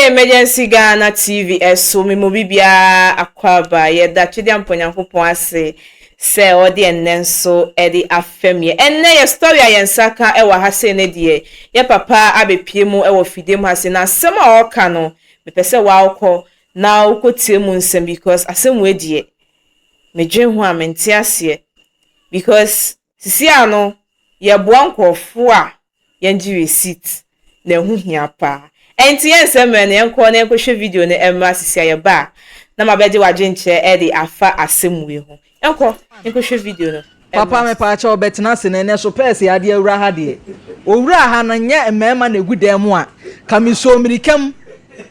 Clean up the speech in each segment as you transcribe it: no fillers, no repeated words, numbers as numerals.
Emergency Ghana TV eso mi mobibia akwaba ye da chidi amponyankopon ase se odi ennenso edi afemie enne ye story ayensaka e wa hase ne die ye papa abepie mu e wo fide mu hase na asem a oka no me pese wa akọ na ukotie mu nsem because asem we die medwen ho amenti ase because sisi ano ye boa nkofo a ye ngi receipt na hu hia pa enti enseme na enko na enkohwe video na emma sisi ayeba na mabedi wagenche e de afa asemwe ho enko enkohwe video no papa me pa cha obetina se na so pese ade awura ha de owura ha na nya emema na egudam a kamiso mirikam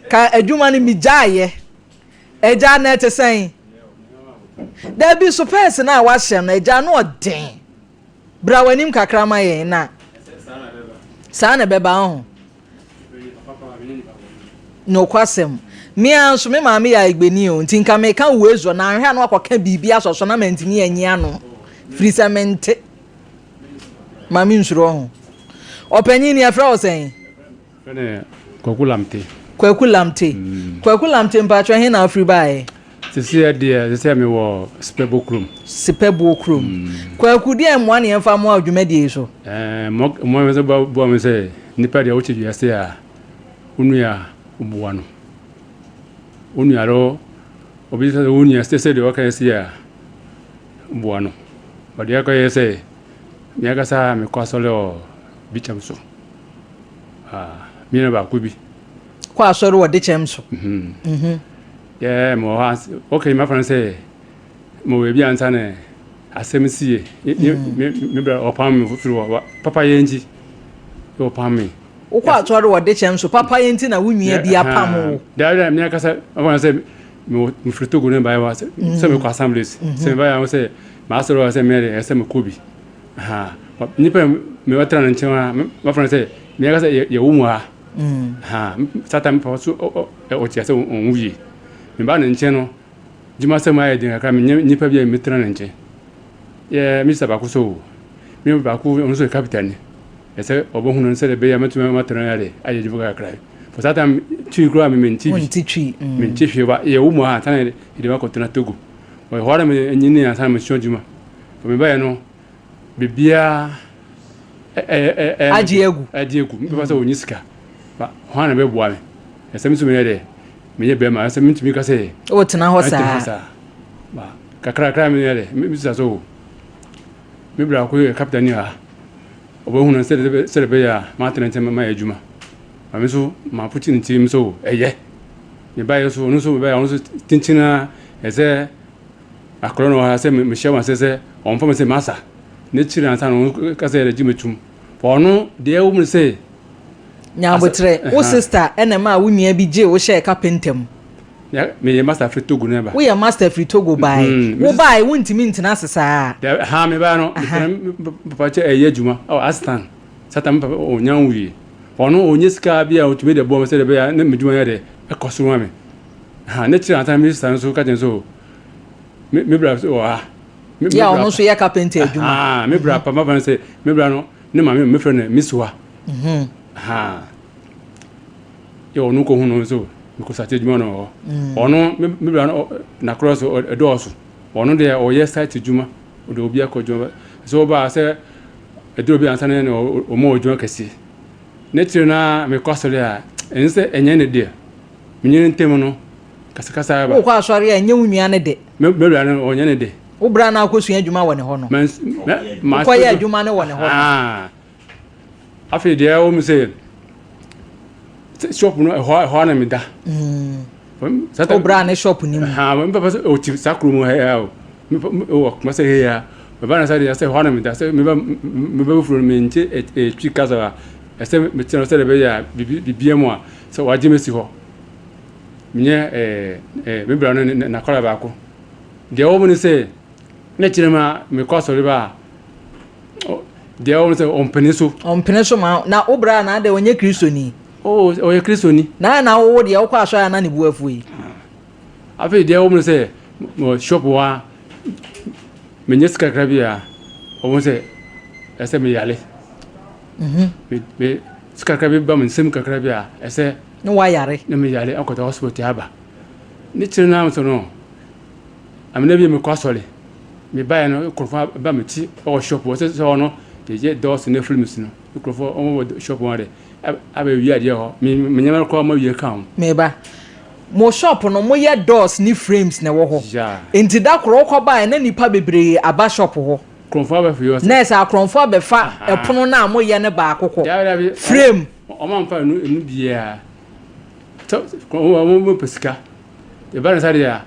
ka adwuma ni mijaye eja na etesen da bi so pese na wa hye na eja na odin bra wanim kakrama ye na sana beba ho no kwasem me anso me maame ya igbeni o ntinka me ka wezo na anhwe na akoka bibia asoso na mantini anyi ano frisamente maame nsuro ho opanyin ni afra osen ene kwakulamte mpacho he na afri bae sisi de sisi me wo spebokrum kwakudi emwa ne emfa mo adwumadi so mo me se bo me se nipa de ochi wiase a unuya ubuano unuaro obisa unuya stese de wakasi a ubuano badi yako yese miaka sa me kwasole o bichamso mina ba kubi kwa soro wo de chemso yeah mo has okay my friend say mo we bi ansa ne asemsie me bra opam me furu papa yenji opam me ukwa atwaro wo de chemso papa yenti na wunua bi apam da me akasa afan say me mfruto go ne ba wa say me kwa assemblies say ba ya say ma soro say me say me kobi nipa me watra na nchewa my friend say me akasa ye wumu sata me pa so o tia say on wuye me ba na nche no juma say ma ye din aka me nipa bi me tra na nche ye Mr. Bakuso me Baku on so capital ni ese obohunu nse de be ya metuma matran yare aye jibuga krai for sata twi kro me menti menti hwe ba ye wumu tan de ba ko tena Togo o hore me nyini ya tan me shojuma me ba ye no bibia ajiegu me ba so onyiska ba hwana be boa me ese misu me de me ye be ma ese mitumi ka se o tena ho sa ba kakra me yare me bisa so me bra ko captain ni ha obohunu se be ya ma tena ntem ma ejuma ma me so ma puti nti me so eye me ba ye so no so be ya no so tintina eze akrono ha se me shewa se on fa me se masa ne chiri ansa no ka se re jimetum ono de e wo me se nyabotre wo sister enema wunua bi je wo share carpentem ya me ye master free Togo neba wo ye master free Togo bai wo bai wuntimi ntina sesa ha me ba no papa che eye juma o astan sata me papa o nyanwi ono onye sika bia o tumi de bo me se de be ya ne me juma ya de e kosoro me ne chiri ansa me sister so ka jen so me bra so ya ono so ya carpenter adwuma me bra pa ma say me bra no ne ma me friend miswa yo no ko hunu so ko sa tejuma no ono me bra no na cross edoso ono de o ye site juma o de obi akojuma so ba say edo obi ansa ne o mo ojuma kesi ne tire na me kwasole a ense enye ne de me nyen ntem no kasa ba o kwa asori enye wunua ne de me bra no onye ne de ubra na akosua adwuma wɔ ne hɔ no ma ko ya adwuma ne wɔ ne hɔ afi de o mi se shop no ho na mi da sata ubra na shop ni mu me papa o ti sakru mu ha o kuma se he ya me ba na sa de se ho na mi da se me ba furu me nche e twi kaza se me tino se de be ya bibia mu a se waje mesi ho menye me bra no na kola ba ko de o mu se ne chirema me kwasori ba de o se ompene so ma na obra na de onye kristoni o ye kristoni na wo de o kwa so ya na ne buafu yi afi de o mu se mo shop wa me nyeska krabia o mu se ese me yale me ska krabia ba me sem krabia ese no wa yare na me yare akota hospital aba ni tire na am so no amena bi me kwasole me buy no kurfa ba me ti o shop wo se so no je dos na films no kurfa o shop one aba wi ade ho me nyama ko ma wi ka ho me ba mo shop no mo ye doors ni frames na wo ho ja enti da kro ko ba na nipa bebre aba shop ho kurfa ba fi yo nurse akronfo be fa epono na mo ye ne ba akoko frame o ma mfa no bia to o mo pesika e ba na sare ya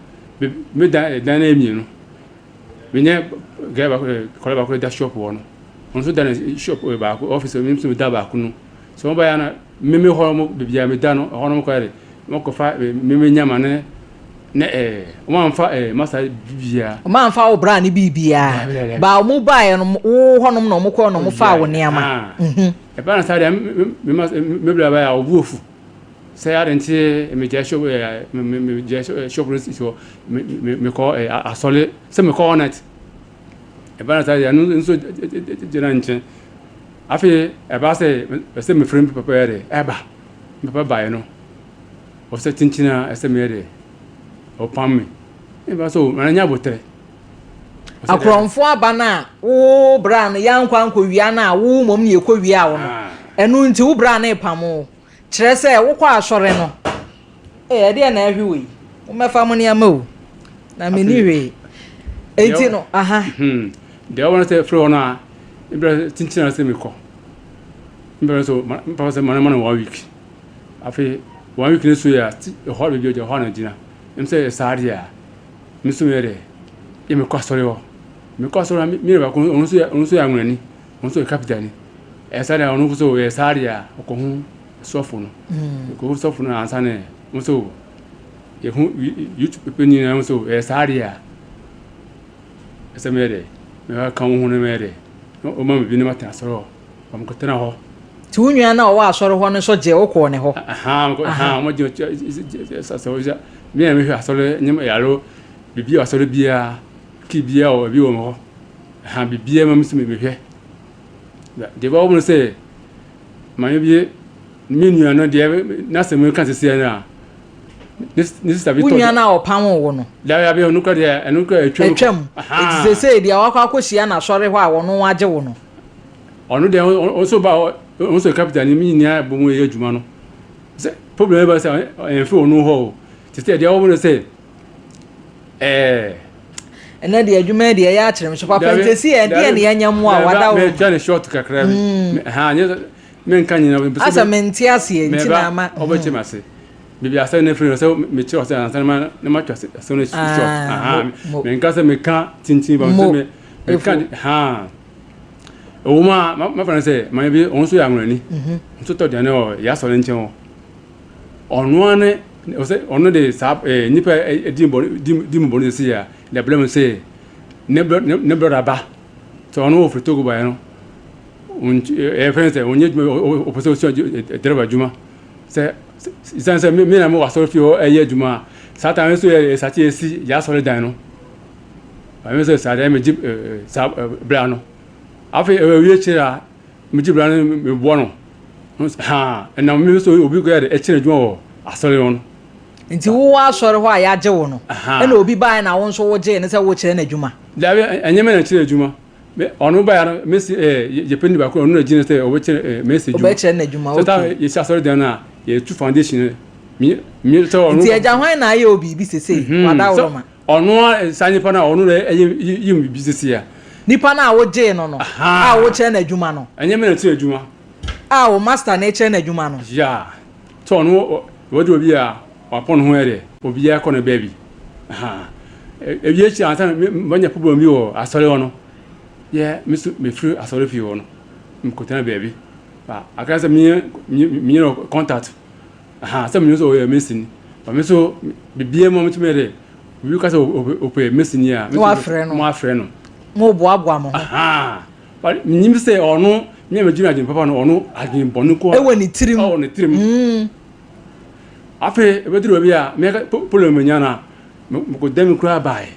me dan na emi no me nye ga ba ko da shop wo no on so dan shop ba ko office me so da ba ko no so ba ya na me ho mo bia me da no ho no mo ko yare mo ko fa me nyama ne o ma mfa masa bia o ma mfa wo bra ne bibia ba mo ba ye no wo honom no mo ko no mo fa wo niama e ba na sare me bla ba ya obuofu say I didn't see me just show me just shop so me call asole say me call net e ba na say anu so jira nche afi e ba say me frame papa ya de e ba me papa ba no o se tinchina e se me de o pam me e ba so na nya botre akronfo abana wo bra na yankwa nkowia na wo mom ne ekowia wo no enu nti wo bra na epamo kire se wo kwa asore no e de na ahwe we wo mefa mo ne ama o na me ni we enti no aha de wona se fro na ibra tintina se me ko ibra so papa se mana 1 week afi 1 week ne so ya ho be bi ho na dina em se saria mi so mere e me ko asore o me ko asore mi ba ko onu so ya nwani onu so captain e saria onu so e saria ko hu sofo no ko sofo no ansa ne so ye hu YouTube pe ni na so e saria ese mere me ka hu ne mere o ma bi ne mata soro o mo ko tena ho ti unua na o wa asoro ho no so je wo ko ne ho mo je so ja me hwe asoro nyem yaro bibi asoro bia ki bia o bi wo mo bibia ma msumi me hwe de ba wo no se man bi menu no de na se me kan se na ni sabi to unya na opam wo no da ya bi onuka de enuka etwam eti se de awakwa akohia na sori ho a wo no age wo no onu de on so ba on so capital ni mi ni abomu ye adwuma no se problem ba se en fi onu ho ti se de wo no se ena de adwuma de ya akirem so papa ntesi e de ne yanyam a wada wo me tane short kakra nye men kan nyina be asa menti ase enti na ama obache mase bibi asa ne free so me chi ose ansa na ma twa so ne short men ka se me ka tintin ba so me kan o ma fa se ma bi on so ya nwani so to de ne o ya so nchen o onu ane o se onu de sa nipa dimbo ne se ya le blame se ne bro ba so onu o frito go ba no friends onye opposition dereba juma se isanse me na mo wasoro fi o eye juma satan so e sati esi ya sore dan no ba me se sare me jib bra no afi wi chira me jib bra no me bo no na me so obi go ya de chira juma o asore no nti wo asore ho a ya je wo no e na obi ba na wo nso wo je ne se wo chira na juma da bi anyeme na chira juma me onu ba ya mesi je pendi ba ko onu na jine se o be message o be chere na juma so ta ye sha sorry na ye tu foundation mi to onu ti eja hwan na aye obi bi sese wada wo ma onu sanye pa na onu le yim bi sese ya nipa na wo je no a wo chere na juma no anya me na ti juma a wo master na chere na juma no ya to onu wo de obi a wa pon ho ere obi ya ko na baby e bi echi ansa banya problem bi wo asore ono yeah me free asore fi wo no mkotana baby ba akasa mi no contact se mi so o mesin ba me so bibie mo mtumere wi ka so o pe mesin ya mo afre no mo boaboa mo ba nyim se onu me ma jina jin papa no onu agin bonu ko ewe ni tirim o ni tirim afi e bedru bi a me problem nya na mo dem kura bai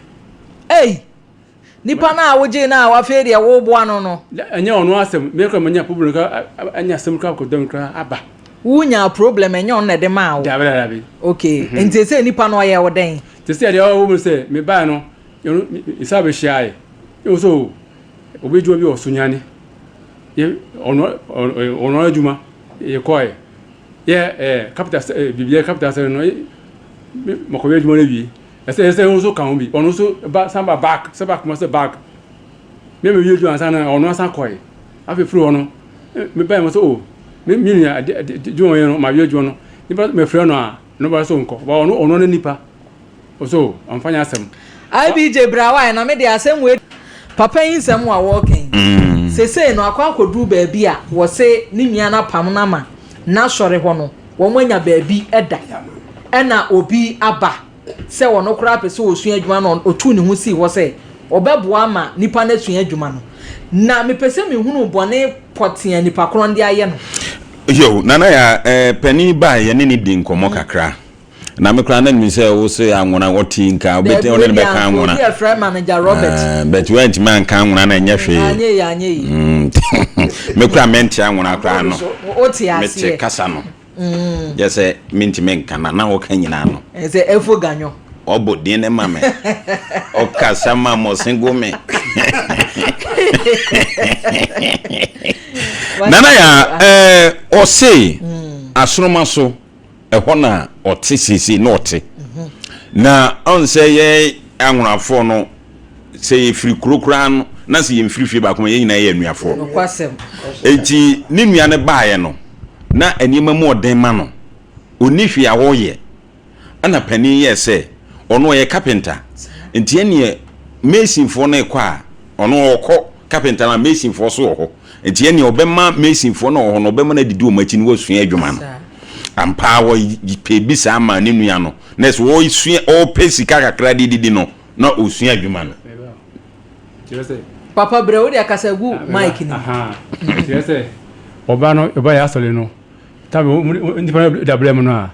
nipa na woje na wa fe de wo bo ano no anya onu asem me ko manya problem ka anya asem ka ko dem kra aba Wunya problem enyo na de ma wo. Dabi. Okay. Nti se nipa no ye wo den. Te se de wo say me ba no, you isa be hia e. You so obeju bi osunyane. Ye ono adwuma ye koy. Ye capital bibia capital se no mo ko adwuma na bi. Ese wo so kan bi. Ono so ba samba back, se back mo se back. Me yeju ansa na ono ansa koy. Afi fru ono. Me ba mo so me ya juo ye no ma yeju no. Nipa me fru no a no ba so nko. Ba ono na nipa. So amfanya asem. IBJ Brawa na me de asem we papa yin sem wa walking. Sese no akwakodu ba bi a wo se ni nua na pam na ma na sore ho no wo manya ba bi eda ena obi aba se wo no kra pese osu adwuma no otu ne ho si wo se obeboa ma nipa na sua adwuma no na me pese me hunu bone potia nipa kro ndi aye no yo nana ya pani ba ye ne ni di nkomo kakra na me kra na mi se wo se anwona woti nka obete one be kan anwona ya friend manager Robert but went man kan anwona na nya hwe anye yi me kra menti anwona kra no oti ase me te kasa no ya se minti men kana na wo kan nyina no se efo ganyo obo din ne mame o kasa mamo singo me nana ya o se asroma so ehona ote sisi na ote na on say ye anwonafo no say free kurokura no na say ye free ba kuma ye nyina ye anuafo no kwasem enti ni nua ne baaye no na enima mu oden ma no oni hwe awo ye ana pani ye say ono ye carpenter enti ene mason fo na ekwa ono okọ carpenter na mason fo so ho enti ene obema mason fo na ho no obema na didi o machi ni wasua adwuma no ampa wo pe bisa ama ne nua no na so wo sua o pesi kakra didi no na osua adwuma no papa bre wo de akasagu mic ni say oba no oba ya sole no tabi ndipa da blame no a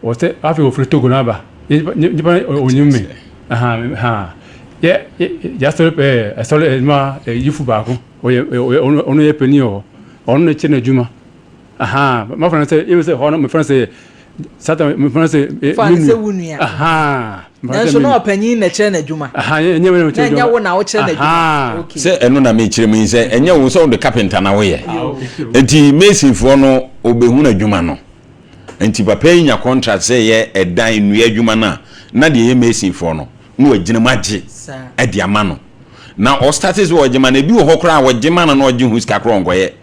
o se afi o frito na ba ndipa onyume ya sole ma yifu ba ko ono ye peni o ono ne chene adwuma my friend say even say hono my friend say satan my friend say say wunua so no opanyin na che na adwuma enye me che nya wo na wo che na adwuma okay say eno na me kire me say enye wo so the carpenter na wo ye enti mason fo no obehu na adwuma no enti papa nya contract say ye edan nua adwuma na de ye mason fo no no agina magye ade ama no na o started wo agima na bi wo hokra wo agima na no agye hu ska kro ngoye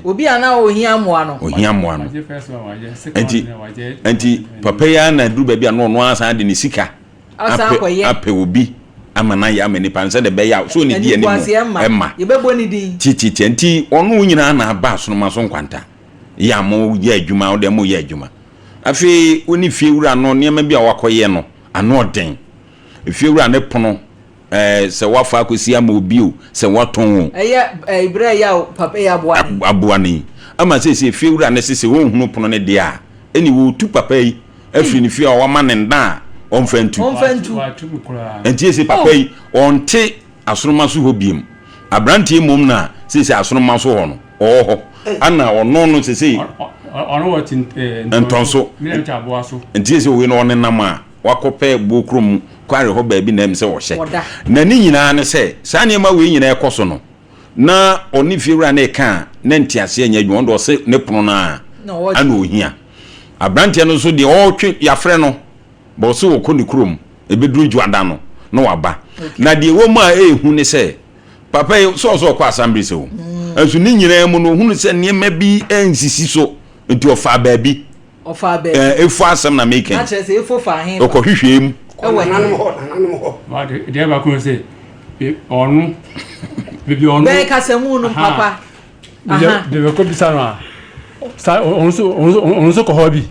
obi ana ohia moa no enti papa ya na duru ba bia no asan de ne sika ape obi amana ya amani panse de be ya so ne die ne emma ye bebo ni din titi enti onu nyina na aba so no maso nkwanta ya mo ye adwuma o de mo ye adwuma afi oni fie wura no ne ma bia wakoye no ano den fie wura ne pono se wafa akosi ama obi o se waton ibra ya papa ya aboa ni ama se fie wura ne se wo hunu pono ne de a eni wo tu papa yi afiri ni fie a wa ma ne nda onfantu enti se papa yi onte asoroma so hobiem abrantie mom na se asoroma so ho no oho ana ono no se ono watin entonso enti se we no ne nama wakope bokrom kware ho ba bi na em se wo hye na ni nyina ne se sa ne ma we nyina ekoso no na oni fiewura na eka na ntiase anya adwo ndo se ne pono na ana ohia abrantie no so de o twe yafre no bo so wo koni krom ebeduru juada no no waba na de wo ma ehu ne se papa so kwa assembly se wo enso ni nyina mu no hunu se ne ma bi ensisi so nti ofa ba bi efu asem na make na chese efu fa hin okohwehwem nananum ho ma de ba ko se onu bibi onu be ka se mu no papa de ko bisa no sa onso ko hobi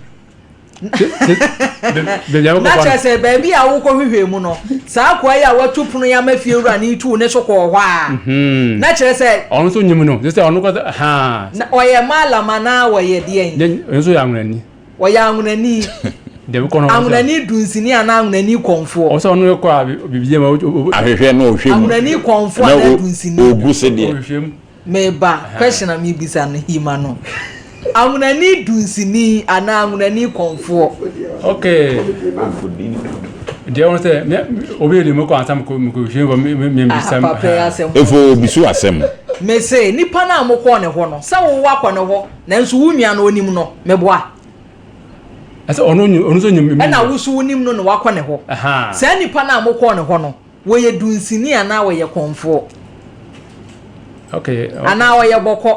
na chese be bi a wo ko hwehwem no sa kwa ya watu punu ya mafie wura ni tu ne so ko ho a na chese onso nyim no se onu ko na oye malama na oye de enso ya ngrani oya angunani de ko no angunani dunsini ana angunani konfo o so no ko bibiye ma ahwehwe no ohwem angunani konfo ana dunsini oguse de me ba question am bisa no hima no amunani dunsini ana amunani konfo okay dia won say obi ele mo ko ansam ko hwe ko me bisam efo bisu asem me say nipa na amokọ ne ho no se wo wakọ ne ho nanso wo nua na onim no meboa asa onu so nyum na wusu onim no no wakọ ne ho se nipa na amokọ ne ho no wo ye dunsini ana wo ye konfo okay ana wo ye bokọ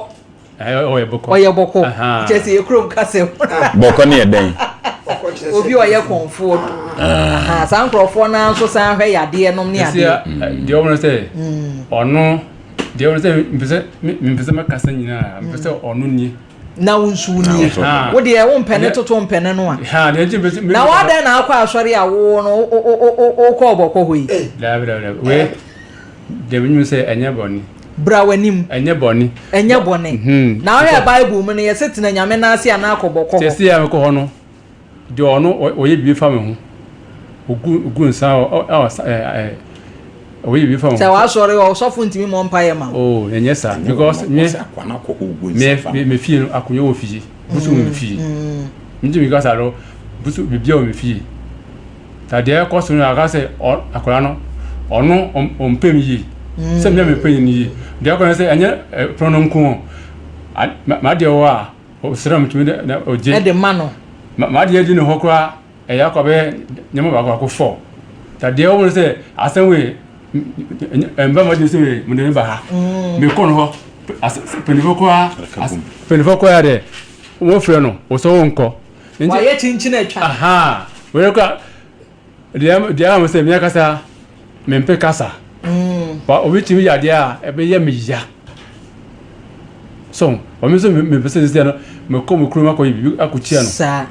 oye boko chese ekrom kase boko ne eden obi oye konfo san krofo na so san hwe yade nom ne ade de won say ono de won say mpese makasa nyina mpese ono ni na wonsu ni wo de wo mpene toto mpene no a ha de nti na wa de na akwa asori a wo no o ko boko hoyi la we de bi say enya boni brawanim enye boni na o ya bible mu ne yesetina nyame na ase ana akoboko tesi ya me ko hono de ono oye bi fa me ho ogu nsa oye bi fa me se wa sori o sofo ntimi mo mpaye ma oh enye sa because me fie akunyo wo fie busu me fie nti mi gasa ro busu bibia o me fie ta de ko so na ga se akola no ono ompem yi se me penyi ni de ko na se anya pronom ko ma de wa o sram tumi na oje e de mano ma de di no hokra e ya ko be nyemo ba ko 4 ta de o se asanwe emba ma de se me de ba ha me ko no ho penifo ko ya de wo fre no o so wonko wa ye chinchin atwa aha we ko de am se me kasa me mpe kasa ba obi timi ya dia ebe ye me ya so o mi so me pese se no me ko me kuruma ko yibi akuchia no sa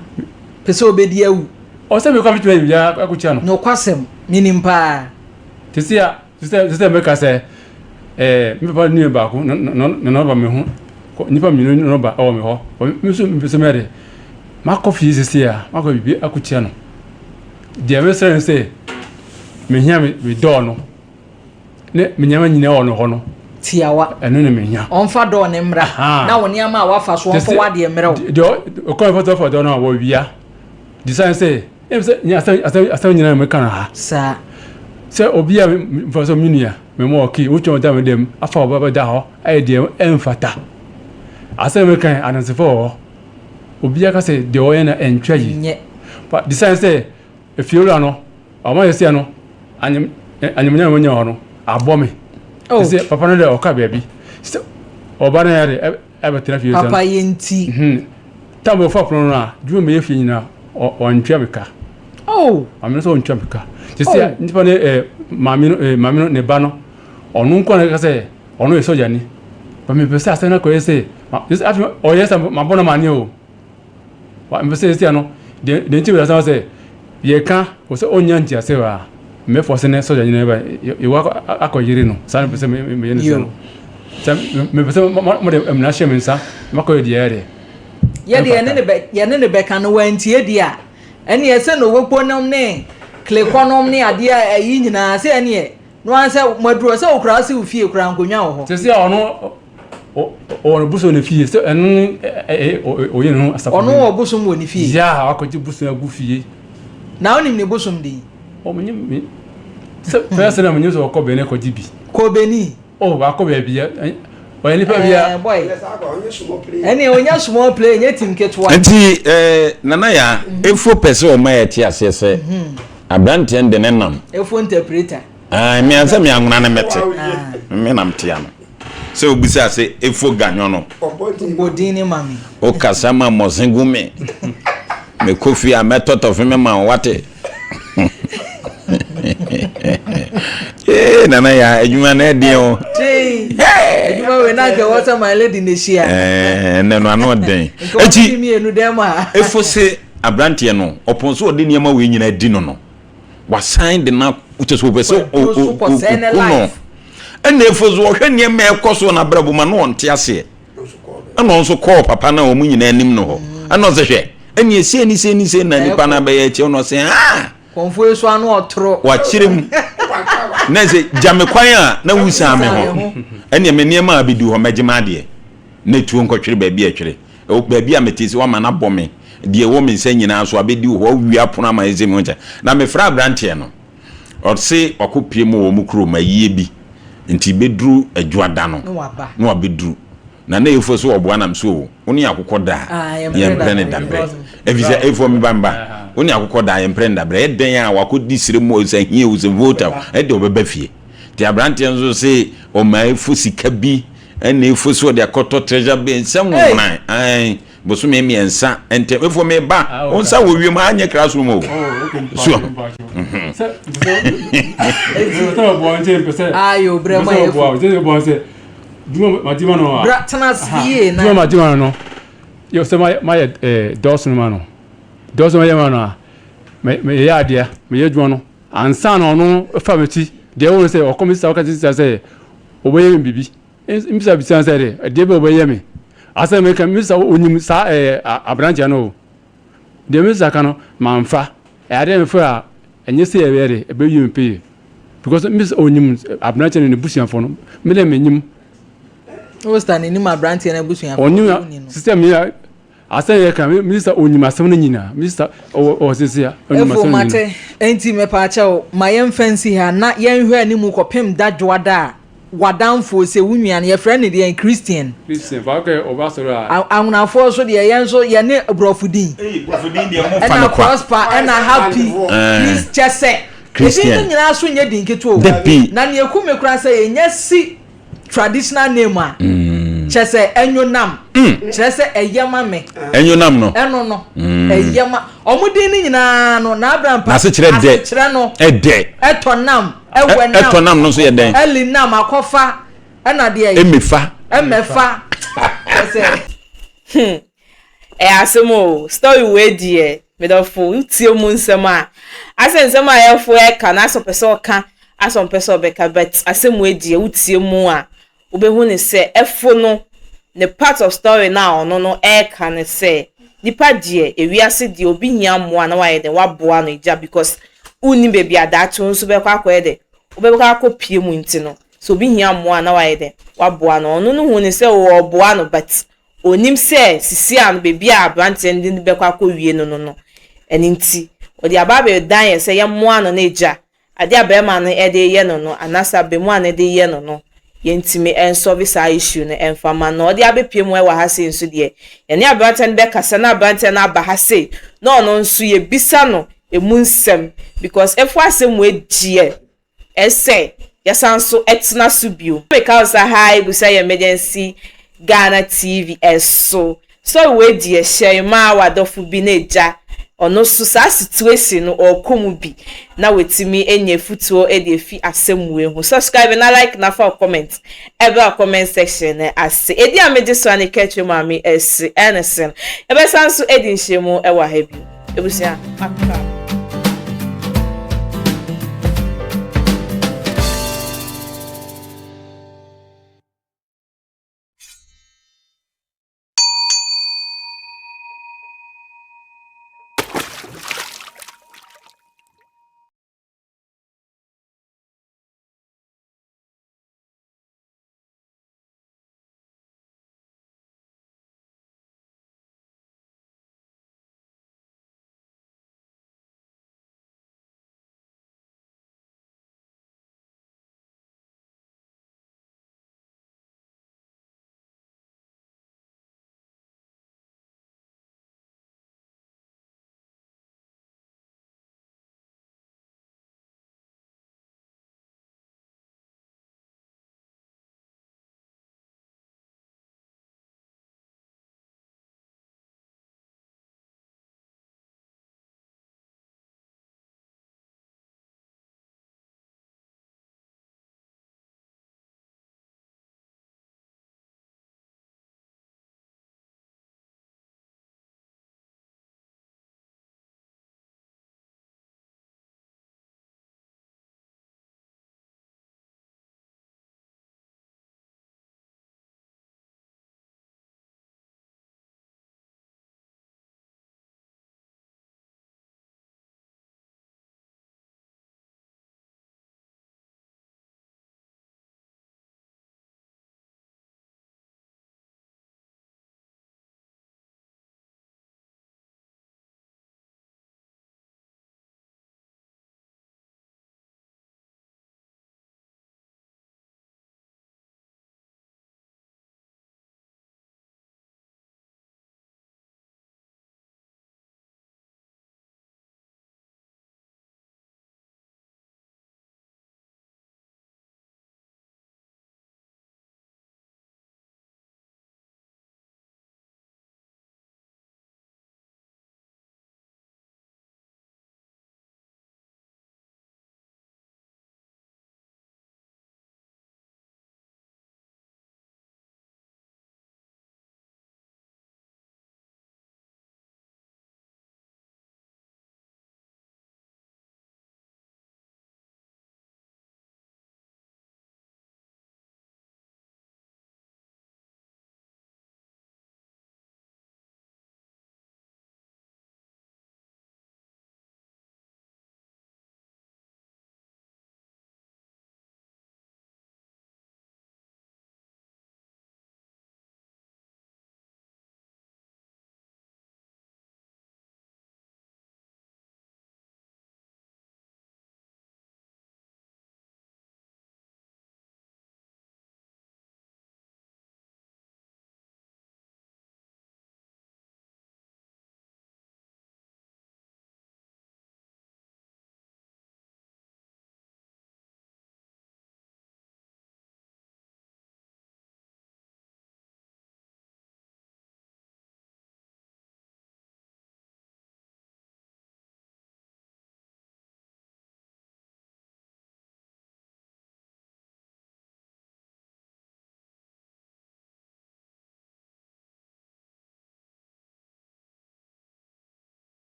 pese obedi awu o se me ko bitime ya akuchia no no kwasem minim pa tisia me ka se mi papa ni ba ko no ba me hu ni pa mi no ba o me ho mi so me pese me de ma ko fi sisia ma ko bibi akuchia no dia me se me hia me do no ne menyama nyina ono ho no tiawa eno ne menya onfa do ne mra na woni ama wafa so onfa wade mra de o ko foto for do na wo wia design say em say nya asa nyina me kan ha sa se obi a for so minia me mo ki wo chon da me dem afa oba da ho ai de emfata asa me kan ananse for obi aka say de o yana entwa yi but design say if you no o ma yesi no anyem mo nya ho no abome se papa no de oka baby se oba na ya de ebe tira fi papa yenti tambo fa pro no a dwuma me yefi nyina o ntwa meka amene so ntwa meka se ntipa ne mami no ne ba no onu nko na ka se onu e soja ni ba me pese asa na ko yese afi o yesa mabona mani o wa me pese se no de ntipa asa se ye ka o se onya ntia se wa me force ne soja nyina ba e wa akoyire no sa pese me yene se no sa me pese mo de emna hye me nsa makoye de yare ye de ne be kan no wantie di a ene ye se no wopo nom ne klekonom ne ade a yi nyina se ene ye no anse maduro se okura se ufie kura nkonwa wo ho se ono o buso ne fie se eno o ye no asapo ono o buso mo ne fie ya akoji buso agu fie na onim ne buso mdi o menye se pese na menye so ko be ne ko jibi ko beni o ba ko be bia o ye ni pa bia boy ene onya small play nye team ketwa nti nana ya efo pese o ma ye ti ase se abrante ende ne nam efo interpreter me ansa me anguna na mete me nam tia no se obisa se efo ganyo no bodini mami o kasama mozingume me kofi a metoto fe me ma wate nana ya ejuma na edin o ejuma we na ga wata my lady neshia ne no ano den echi mi enu dem a efo se abrante no oponso odi niam we nyina di no wa sign de na uteso pese o no ene efo zo hwe niam ekoso na brabo ma no onte ase ana onso call papa na o mu nyina anim no ho ana onse hwe ene ese ni se na nipa na be ya eche no se konfo eso anu otro wa chirem na se jame kwan a na wusa me ho ene me niam a bidu ho magema de na tuo nkotwere ba bi atwere o baabi a metesi wa ma na bome de wo me nsa nyina so abedi ho wi apono ama eze mu ncha na me fra brantie no o se okopie mu wo mu kro ma yie bi nti bedru adwada no no abedru na efo so oboa nam so oni akokoda ye mprene dabre evisa efo mi bamba oni akokoda ye mprene dabre eden a wakodi sire mu oza hie oza voter de obeba fie ti abrantie nso se o ma efo sika bi ene efo so de akoto treasure be nsam wona ai boso me miensa entem efo me ba onsa wo wiem anye classroom o so ayo brema efo Duma matima no. Bratnas ye na. Duma matima no. Yo se my Dawson mano. Dawson my mano. Me ya dia, me ye dwon no. Ansa no famity. Dey won say o come say o ka say oboye bibi. Imisa bisan say dey be oboye me. Asa me kan misa onyim sa abranche no. Dey misa kan no manfa. E ade me fa enye say e were e be yim pay. Because misa onyim abranche no busian fo no. Me le menyim o stand ni ma branch na busuan onyim system ya asan kan minister onyim asem no nyina minister o sesia onyim asem no nyina enti me pa cha o ma yem fancy ha na yen hwe ani mu kopem dadwoada wadanfo se wunua na ye friend de Christian fa ke obasoro a anunafo so de yen so ye ne brofudin brofudin de mo fa na prosper and happy please chese Christian nyina so nye din keto na ne eku me kura se ye nya si traditional name a chese enyonam chese eyema me enyonam no eno no eyema omudin ni nyina no na Abraham na se kire de kire no ede etonam etonam no so ye den elinam akofa ena de emefa chese asemo story we die me do fu utie mu nsem a asensem a ye fu e ka na so pese o ka asom pese obeka bet asem we die utie mu a obehu ne se efo no ne part of story na ono no e ka ne se nipa die ewiase die obi hia moa na waye de waboa no ija because uni baby adacho nso be kwa akwa de obeka akopie mu nti no so obi hia moa na waye de waboa no ono no hu ne se wo boa no but onim se sisi an baby a brante ndi be kwa akwa no eni nti odi ababe dan ye se ye moa no na ija ade abema no e de ye no anasa be moa no de ye no yentimi en service issue ne enfama no odi abepie mu e wa ha se nso de ye ne abrante be kasa na abrante na aba ha se no no nso ye bisa no emu nsem because if asem we die ese yasanso etna subio because high busa emergency Ghana TV eso so we die share ma wadofu bi na eja ono so sa situation no okomu bi na wetimi enye futuo e de fi asem we ho subscribe na like na for comment ever comment section ase edi ameje so ani catch mami ese enesen ebe sanso edi nhemu e wa ha bi ebusia akra